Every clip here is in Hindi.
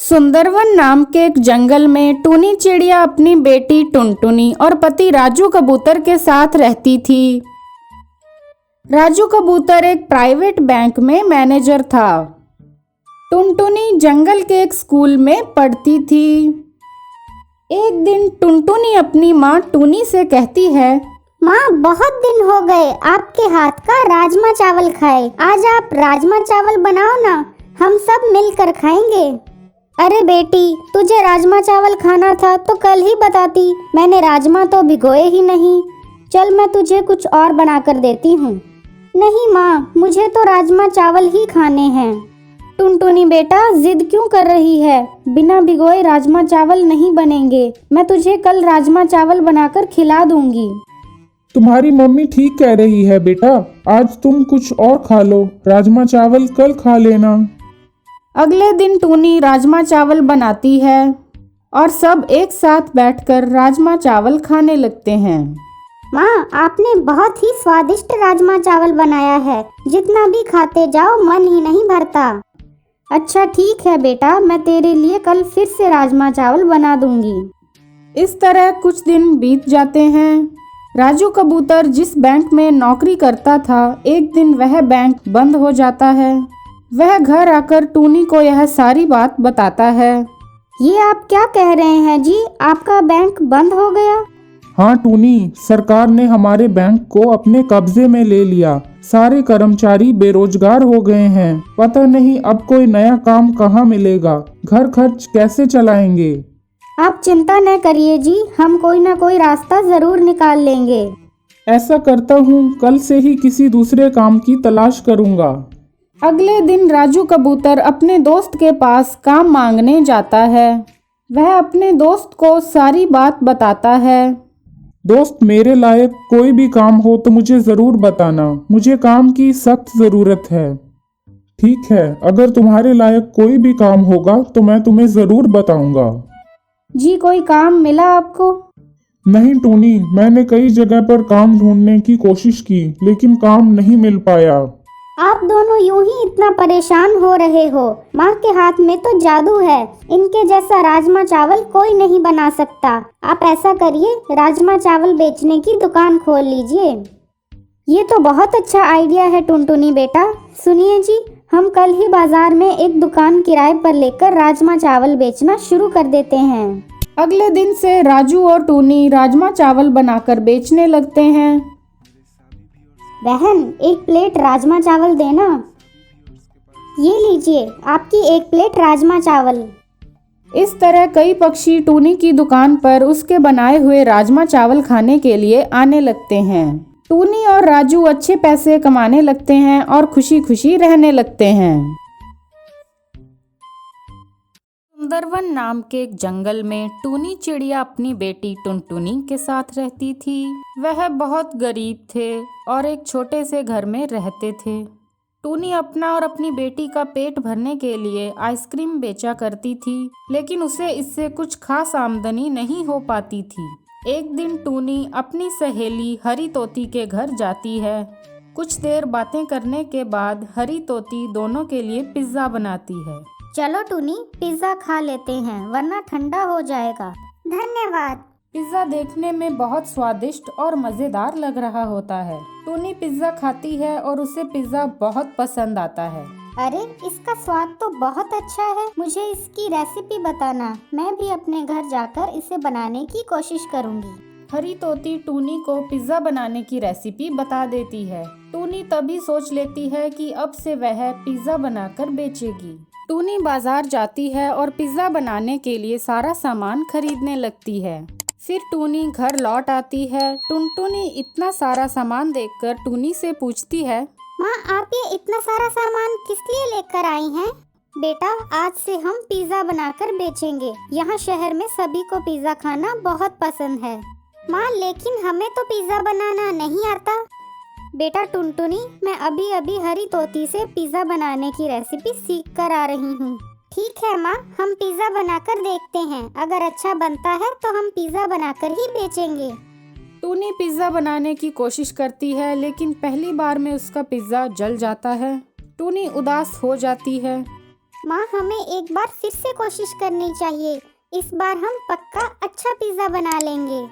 सुंदरवन नाम के एक जंगल में टूनी चिड़िया अपनी बेटी टुनटुनी और पति राजू कबूतर के साथ रहती थी। राजू कबूतर एक प्राइवेट बैंक में मैनेजर था। टुनटुनी जंगल के एक स्कूल में पढ़ती थी। एक दिन टुनटुनी अपनी माँ टूनी से कहती है, माँ, बहुत दिन हो गए आपके हाथ का राजमा चावल खाए। आज आप राजमा चावल बनाओ ना, हम सब मिलकर खाएंगे। अरे बेटी, तुझे राजमा चावल खाना था तो कल ही बताती, मैंने राजमा तो भिगोए ही नहीं। चल मैं तुझे कुछ और बनाकर देती हूँ। नहीं माँ, मुझे तो राजमा चावल ही खाने हैं। टुनटुनी बेटा, जिद क्यों कर रही है? बिना भिगोए राजमा चावल नहीं बनेंगे। मैं तुझे कल राजमा चावल बनाकर खिला दूंगी। तुम्हारी मम्मी ठीक कह रही है बेटा, आज तुम कुछ और खा लो, राजमा चावल कल खा लेना। अगले दिन टूनी राजमा चावल बनाती है और सब एक साथ बैठकर राजमा चावल खाने लगते हैं। माँ, आपने बहुत ही स्वादिष्ट राजमा चावल बनाया है। जितना भी खाते जाओ मन ही नहीं भरता। अच्छा ठीक है बेटा, मैं तेरे लिए कल फिर से राजमा चावल बना दूंगी। इस तरह कुछ दिन बीत जाते हैं। राजू कबूतर जिस बैंक में नौकरी करता था, एक दिन वह बैंक बंद हो जाता है। वह घर आकर टूनी को यह सारी बात बताता है। ये आप क्या कह रहे हैं जी? आपका बैंक बंद हो गया? हाँ टूनी, सरकार ने हमारे बैंक को अपने कब्जे में ले लिया। सारे कर्मचारी बेरोजगार हो गए हैं। पता नहीं अब कोई नया काम कहाँ मिलेगा, घर खर्च कैसे चलाएंगे। आप चिंता न करिए जी, हम कोई ना कोई रास्ता जरूर निकाल लेंगे। ऐसा करता हूँ, कल से ही किसी दूसरे काम की तलाश करूँगा। अगले दिन राजू कबूतर अपने दोस्त के पास काम मांगने जाता है। वह अपने दोस्त को सारी बात बताता है। दोस्त, मेरे लायक कोई भी काम हो तो मुझे ज़रूर बताना, मुझे काम की सख्त ज़रूरत है। ठीक है, अगर तुम्हारे लायक कोई भी काम होगा तो मैं तुम्हें ज़रूर बताऊंगा। जी, कोई काम मिला आपको? नहीं टूनी, मैंने कई जगह पर काम ढूंढने की कोशिश की, लेकिन काम नहीं मिल पाया। आप दोनों यूं ही इतना परेशान हो रहे हो। माँ के हाथ में तो जादू है, इनके जैसा राजमा चावल कोई नहीं बना सकता। आप ऐसा करिए, राजमा चावल बेचने की दुकान खोल लीजिए। ये तो बहुत अच्छा आइडिया है टुनटुनी बेटा। सुनिए जी, हम कल ही बाजार में एक दुकान किराए पर लेकर राजमा चावल बेचना शुरू कर देते हैं। अगले दिन से राजू और टूनी राजमा चावल बनाकर बेचने लगते हैं। बहन, एक प्लेट राजमा चावल देना। ये लीजिए आपकी एक प्लेट राजमा चावल। इस तरह कई पक्षी टूनी की दुकान पर उसके बनाए हुए राजमा चावल खाने के लिए आने लगते हैं। टूनी और राजू अच्छे पैसे कमाने लगते हैं और खुशी खुशी रहने लगते हैं। सुंदरवन नाम के एक जंगल में टूनी चिड़िया अपनी बेटी टुनटुनी के साथ रहती थी। वह बहुत गरीब थे और एक छोटे से घर में रहते थे। टूनी अपना और अपनी बेटी का पेट भरने के लिए आइसक्रीम बेचा करती थी, लेकिन उसे इससे कुछ खास आमदनी नहीं हो पाती थी। एक दिन टूनी अपनी सहेली हरी तोती के घर जाती है। कुछ देर बातें करने के बाद हरी तोती दोनों के लिए पिज्ज़ा बनाती है। चलो टूनी, पिज्जा खा लेते हैं, वरना ठंडा हो जाएगा। धन्यवाद। पिज्ज़ा देखने में बहुत स्वादिष्ट और मज़ेदार लग रहा होता है। टूनी पिज्ज़ा खाती है और उसे पिज्ज़ा बहुत पसंद आता है। अरे, इसका स्वाद तो बहुत अच्छा है। मुझे इसकी रेसिपी बताना, मैं भी अपने घर जाकर इसे बनाने की कोशिश करूंगी। हरी तोती टूनी को पिज्ज़ा बनाने की रेसिपी बता देती है। टूनी तभी सोच लेती है कि अब से वह पिज्ज़ा बनाकर बेचेगी। टूनी बाजार जाती है और पिज्ज़ा बनाने के लिए सारा सामान खरीदने लगती है। फिर टूनी घर लौट आती है। टुनटुनी इतना सारा सामान देखकर टूनी से पूछती है, माँ, आप ये इतना सारा सामान किस लिए लेकर आई हैं? बेटा, आज से हम पिज्जा बनाकर बेचेंगे। यहाँ शहर में सभी को पिज्जा खाना बहुत पसंद है। माँ, लेकिन हमें तो पिज्जा बनाना नहीं आता। बेटा टुनटुनी, मैं अभी अभी हरी तोती से पिज्जा बनाने की रेसिपी सीख कर आ रही हूँ। ठीक है माँ, हम पिज्जा बनाकर देखते हैं। अगर अच्छा बनता है तो हम पिज्जा बनाकर ही बेचेंगे। टूनी पिज्ज़ा बनाने की कोशिश करती है, लेकिन पहली बार में उसका पिज्ज़ा जल जाता है। टूनी उदास हो जाती है। माँ, हमें एक बार फिर से कोशिश करनी चाहिए। इस बार हम पक्का अच्छा पिज्जा बना लेंगे।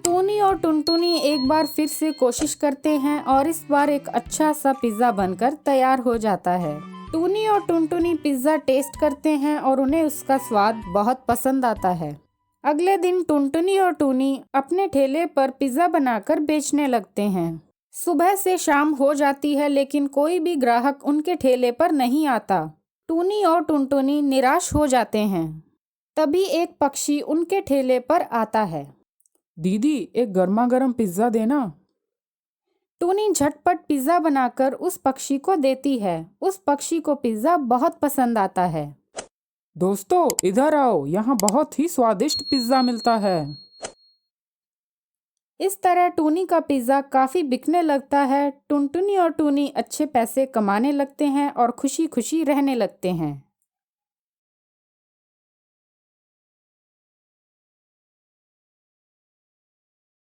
टूनी और टुनटुनी एक बार फिर से कोशिश करते हैं और इस बार एक अच्छा सा पिज्जा बनकर तैयार हो जाता है। टूनी और टुनटुनी पिज्जा टेस्ट करते हैं और उन्हें उसका स्वाद बहुत पसंद आता है। अगले दिन टुनटुनी और टूनी अपने ठेले पर पिज्जा बनाकर बेचने लगते हैं। सुबह से शाम हो जाती है लेकिन कोई भी ग्राहक उनके ठेले पर नहीं आता। टूनी और टुनटुनी निराश हो जाते हैं। तभी एक पक्षी उनके ठेले पर आता है। दीदी, एक गर्मा गर्म पिज्जा देना। टूनी झटपट पिज्जा बनाकर उस पक्षी को देती है। उस पक्षी को पिज्जा बहुत पसंद आता है। दोस्तों, इधर आओ, यहाँ बहुत ही स्वादिष्ट पिज्जा मिलता है। इस तरह टूनी का पिज्जा काफी बिकने लगता है। टुनटुनी और टूनी अच्छे पैसे कमाने लगते हैं और खुशी खुशी रहने लगते हैं।